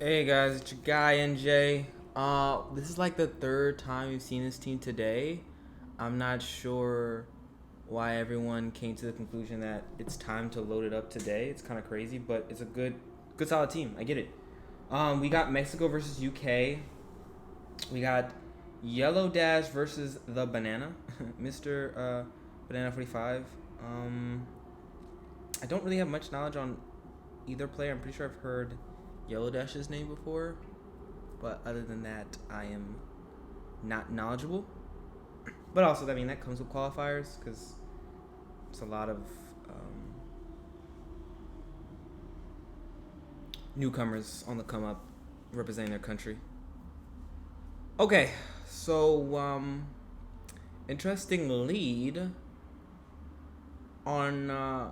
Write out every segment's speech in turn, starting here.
Hey guys, it's your guy NJ. This is like the third time we've seen this team today. I'm not sure why everyone came to the conclusion that it's time to load it up today. It's kind of crazy, but it's a good solid team. I get it. We got Mexico versus UK. We got yelodash versus the banana, Mr. Banana45. Um, I don't really have much knowledge on either player. I'm pretty sure I've heard yelodash's name before. But other than that, I am not knowledgeable. But also, I mean, that comes with qualifiers because it's a lot of um, newcomers on the come up representing their country. Okay, so interesting lead on. I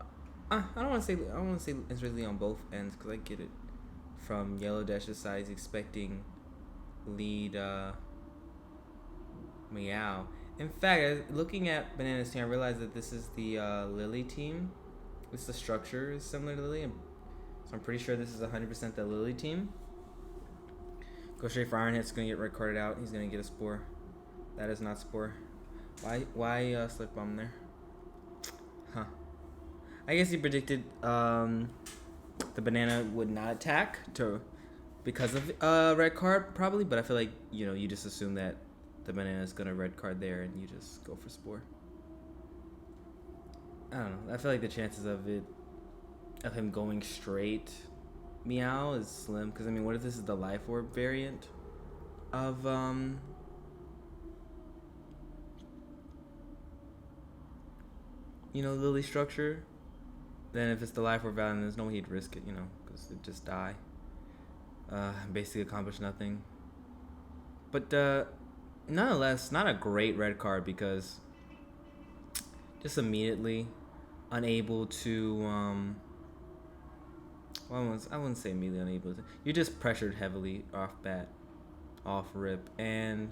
don't want to say interesting lead on both ends because I get it from Yellow Dash's side. He's expecting lead Meow. In fact, looking at Banana's team, I realized that this is the Lily team. This the structure is similar to Lily, so I'm pretty sure this is 100% the Lily team. Go straight for Iron Hit's gonna get red carded out. He's gonna get a spore. That is not spore. Why slip bomb there? Huh. I guess he predicted the banana would not attack because of red card probably, but I feel like you just assume that the banana is gonna red card there and you just go for spore. I don't know. I feel like the chances of him going straight meow is slim because I mean, what if this is the life orb variant of Lily structure? Then if it's the life orb variant, there's no way he'd risk it, because it'd just die. Basically accomplish nothing. But nonetheless, not a great red card because just immediately unable to I wouldn't say immediately unable to. You're just pressured heavily off rip, and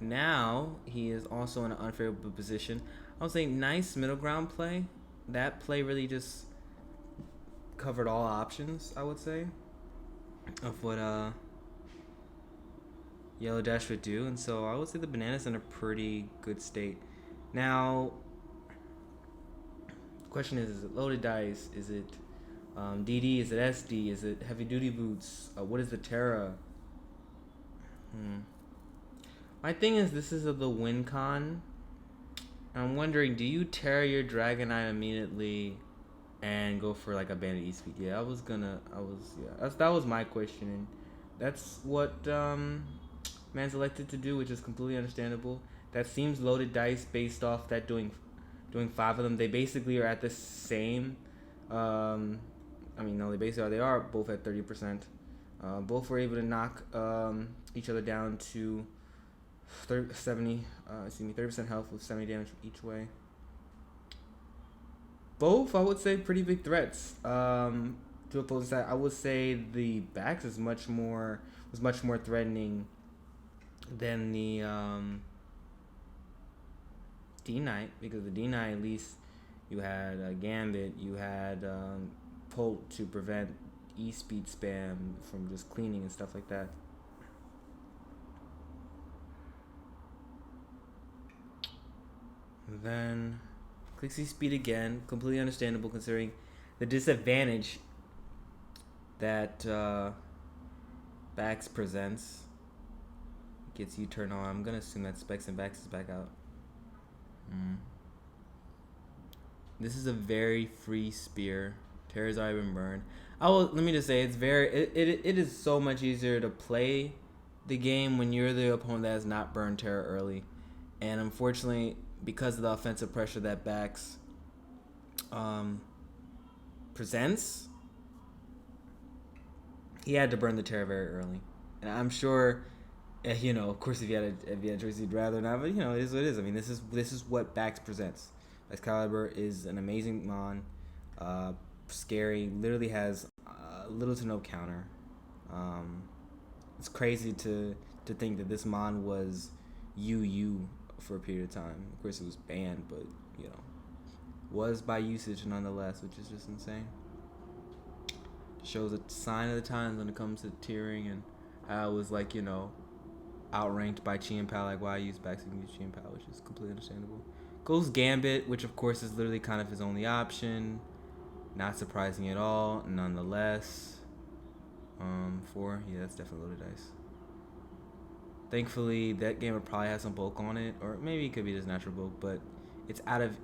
now he is also in an unfavorable position. I would say nice middle ground play. That play really just covered all options, I would say, of what Yellow Dash would do, and so I would say the banana's in a pretty good state. Now, the question is it loaded dice? Is it DD? Is it SD? Is it heavy duty boots? What is the Terra? My thing is, this is of the win con. I'm wondering, do you Terra your Dragonite immediately and go for like a bandit E-speed? Yeah, that was my question, and that's what man's elected to do, which is completely understandable. That seems loaded dice based off that doing 5 of them. They basically are at the same. No, they basically are. They are both at 30%. Both were able to knock each other down to 30% health with 70 damage each way. Both, I would say, pretty big threats to opposing side. I would say the Bax was much more threatening than the D-Knight, because the D-Knight, at least you had Gambit, you had Polt to prevent E-speed spam from just cleaning and stuff like that. And then clicks E-speed again, completely understandable considering the disadvantage that Bax presents. Gets U-turn on. I'm gonna assume that Specs and Bax is back out. This is a very free spear. Terra's already been burned. Let me just say, it is so much easier to play the game when you're the opponent that has not burned Terra early. And unfortunately, because of the offensive pressure that Bax presents, he had to burn the Terra very early. And I'm sure, of course, if you had a choice, you'd rather not. But it is what it is. I mean, this is what Bax presents. Excalibur is an amazing mon. Scary. Literally has little to no counter. It's crazy to think that this mon was UU for a period of time. Of course, it was banned, but was by usage nonetheless, which is just insane. Shows a sign of the times when it comes to tiering and how it was like, outranked by Chi and Pal. Like, why I use backs and use Chi and Pal, which is completely understandable. Goes Gambit, which of course is literally kind of his only option. Not surprising at all, nonetheless. 4, yeah, that's definitely loaded dice. Thankfully, that game would probably have some bulk on it, or maybe it could be just natural bulk, but it's out of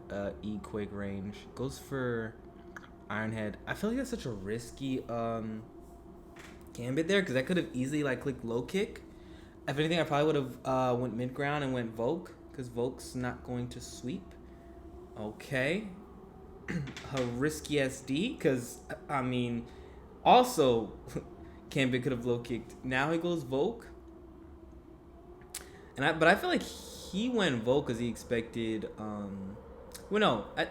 E-Quake range. Goes for Ironhead. I feel like that's such a risky Gambit there, because I could have easily clicked low kick. If anything, I probably would have went mid ground and went Volk, because Volk's not going to sweep. Okay. A risky SD, because, also, Gambit could have low kicked. Now he goes Volk. But I feel like he went Volk because he expected, I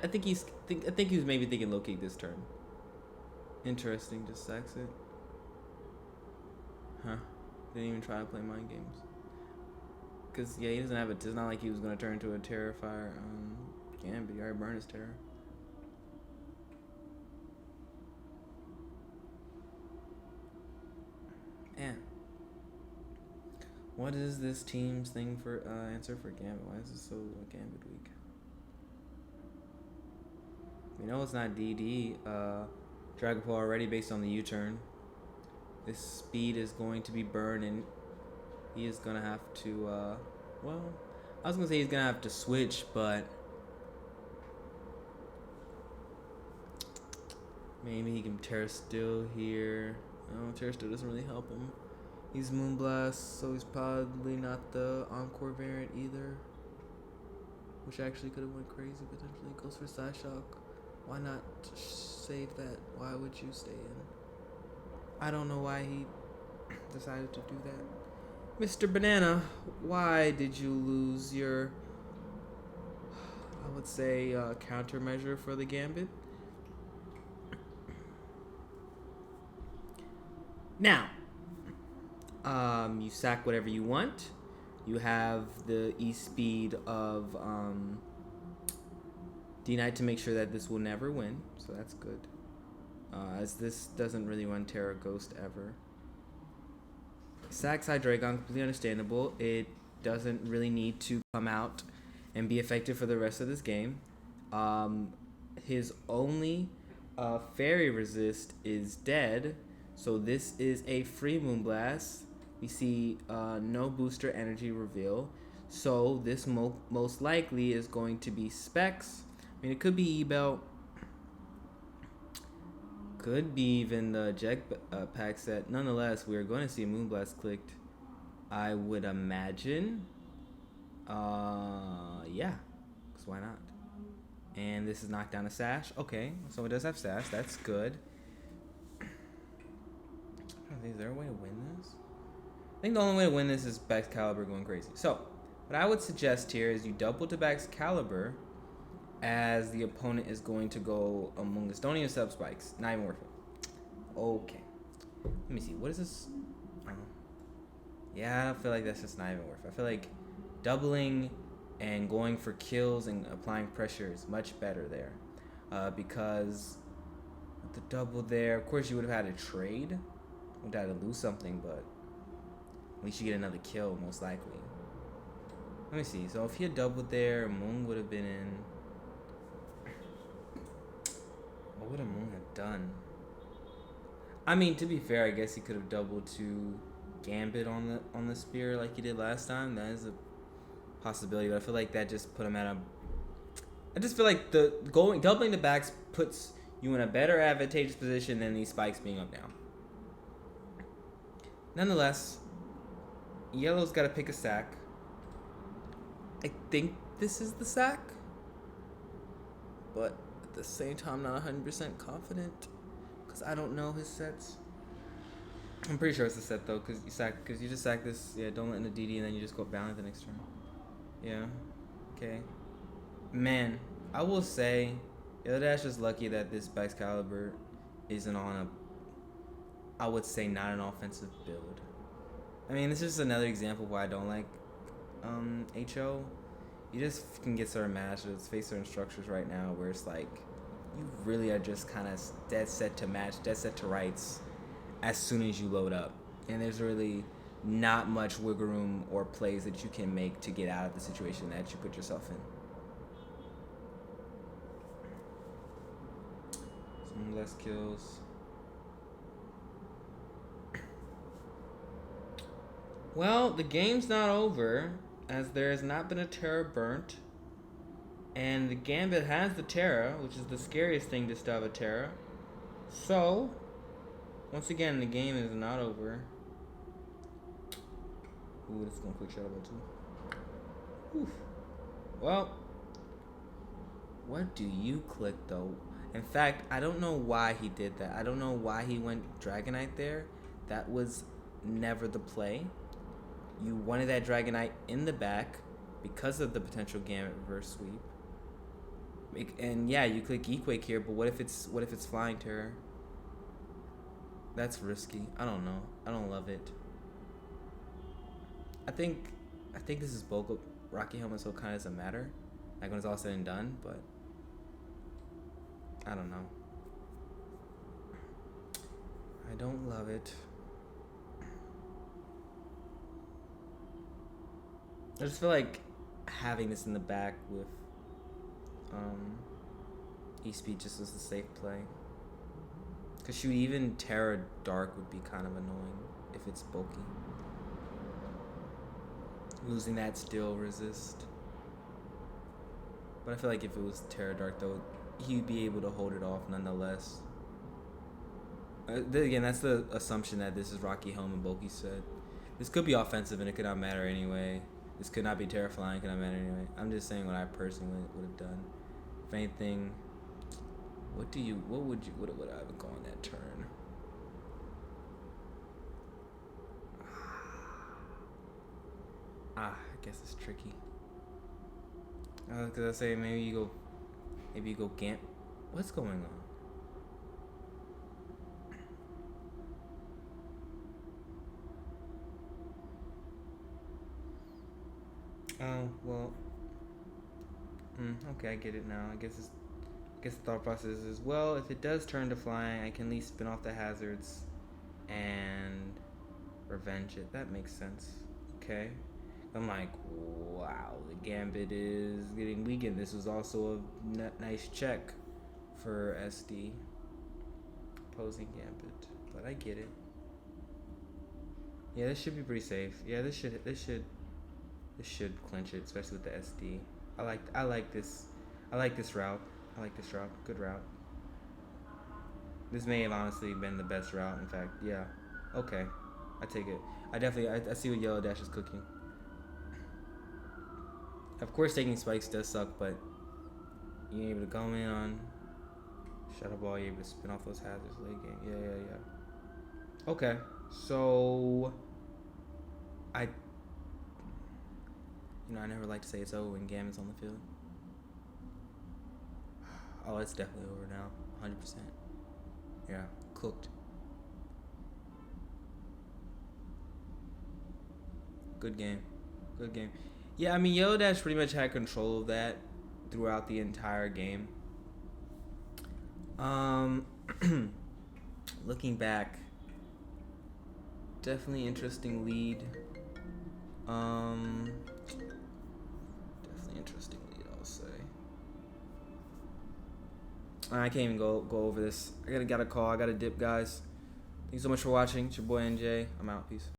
think he was maybe thinking low kick this turn. Interesting, just sacks it. Huh. Didn't even try to play mind games. Because, yeah, he doesn't have it's not like he was going to turn into a Terrifier Gambit. He already burned his Terror. Man. What is this team's thing for answer for Gambit? Why is it so Gambit weak? We know it's not DD. Dragapult already based on the U-turn. This speed is going to be burned, and he is going to have to, I was going to say he's going to have to switch, but maybe he can Terra Steel here. No, Terra Steel doesn't really help him. He's Moonblast, so he's probably not the Encore variant either. Which actually could have went crazy potentially. Goes for Psyshock. Why not save that? Why would you stay in? I don't know why he decided to do that. Mr. Banana, why did you lose your, I would say, countermeasure for the Gambit? Now, you sack whatever you want. You have the E-speed of D-Knight to make sure that this will never win, so that's good. As this doesn't really run Terra Ghost ever. Sacks Hydreigon, completely understandable. It doesn't really need to come out and be effective for the rest of this game. His only Fairy Resist is dead, so this is a free Moonblast. We see no booster energy reveal, so this most likely is going to be Specs. I mean, it could be E-Belt, could be even the Jetpack set. Nonetheless, we are going to see Moonblast clicked, I would imagine. Yeah, because why not? And this is knocked down a Sash. Okay, so it does have Sash. That's good. Is there a way to win this? I think the only way to win this is Baxcalibur going crazy. So, what I would suggest here is you double to Baxcalibur as the opponent is going to go among us. Don't even sub spikes. Not even worth it. Okay. Let me see. What is this? Yeah, I don't feel like that's just not even worth it. I feel like doubling and going for kills and applying pressure is much better there. Because with the double there, of course you would have had a trade. Would have had to lose something, but at least you get another kill, most likely. Let me see. So if he had doubled there, Moon would have been in. What would a Moon have done? I mean, to be fair, I guess he could have doubled to Gambit on the spear like he did last time. That is a possibility, but I feel like that just put him at a. I just feel like doubling the backs puts you in a better advantageous position than these spikes being up now. Nonetheless, Yellow's got to pick a sack. I think this is the sack, but at the same time, not 100% confident because I don't know his sets. I'm pretty sure it's the set though, because you just sack this. Yeah, don't let in the DD, and then you just go balance the next turn. Yeah. Okay. Man, I will say, yelodash is lucky that this Baxcalibur isn't on a. I would say not an offensive build. I mean, this is just another example of why I don't like HO. You just can get certain matches, face certain structures right now where it's like you really are just kind of dead set to match, dead set to rights. as soon as you load up. And there's really not much wiggle room or plays that you can make to get out of the situation that you put yourself in. Some less kills. Well, the game's not over, as there has not been a Terra burnt. And the Gambit has the Terra, which is the scariest thing to still have a Terra. So, once again, the game is not over. Ooh, this is going to quick shot about too. Oof. Well, what do you click though? In fact, I don't know why he did that. I don't know why he went Dragonite there. That was never the play. You wanted that Dragonite in the back because of the potential Gambit reverse sweep. And yeah, you click E-Quake here, but what if it's Flying Terror? That's risky. I don't know. I don't love it. I think this is bulk up Rocky Helmet, so it kind of doesn't matter. Like when it's all said and done, but I don't know. I don't love it. I just feel like having this in the back with E-Speed just was a safe play. Cause shoot, even Terra Dark would be kind of annoying if it's bulky. Losing that steel resist. But I feel like if it was Terra Dark though, he'd be able to hold it off nonetheless. Again, that's the assumption that this is Rocky Helm and bulky set. This could be offensive and it could not matter anyway. This could not be terrifying, could not matter anyway. I'm just saying what I personally would have done. If anything, what would I have gone that turn? I guess it's tricky. Cause I say maybe you go Gant. What's going on? Oh well. Okay, I get it now. I guess the thought process is, well, if it does turn to flying, I can at least spin off the hazards and revenge it. That makes sense. Okay. I'm like, wow, the Gambit is getting weakened. This was also a nice check for SD. Opposing Gambit. But I get it. Yeah, this should be pretty safe. Yeah, this should clinch it, especially with the SD. I like this route. Good route. This may have honestly been the best route. In fact, yeah. Okay, I take it. I see what yelodash is cooking. Of course, taking spikes does suck, but you're able to come in on Shadow Ball. You're able to spin off those hazards late game. Yeah. Okay, so I never like to say it's over when Gambit's on the field. Oh, it's definitely over now. 100%. Yeah, cooked. Good game. Yeah, I mean, yelodash pretty much had control of that throughout the entire game. Looking back, definitely interesting lead. Definitely interesting lead, I'll say. I can't even go over this. I gotta call. I gotta dip, guys. Thanks so much for watching. It's your boy NJ. I'm out. Peace.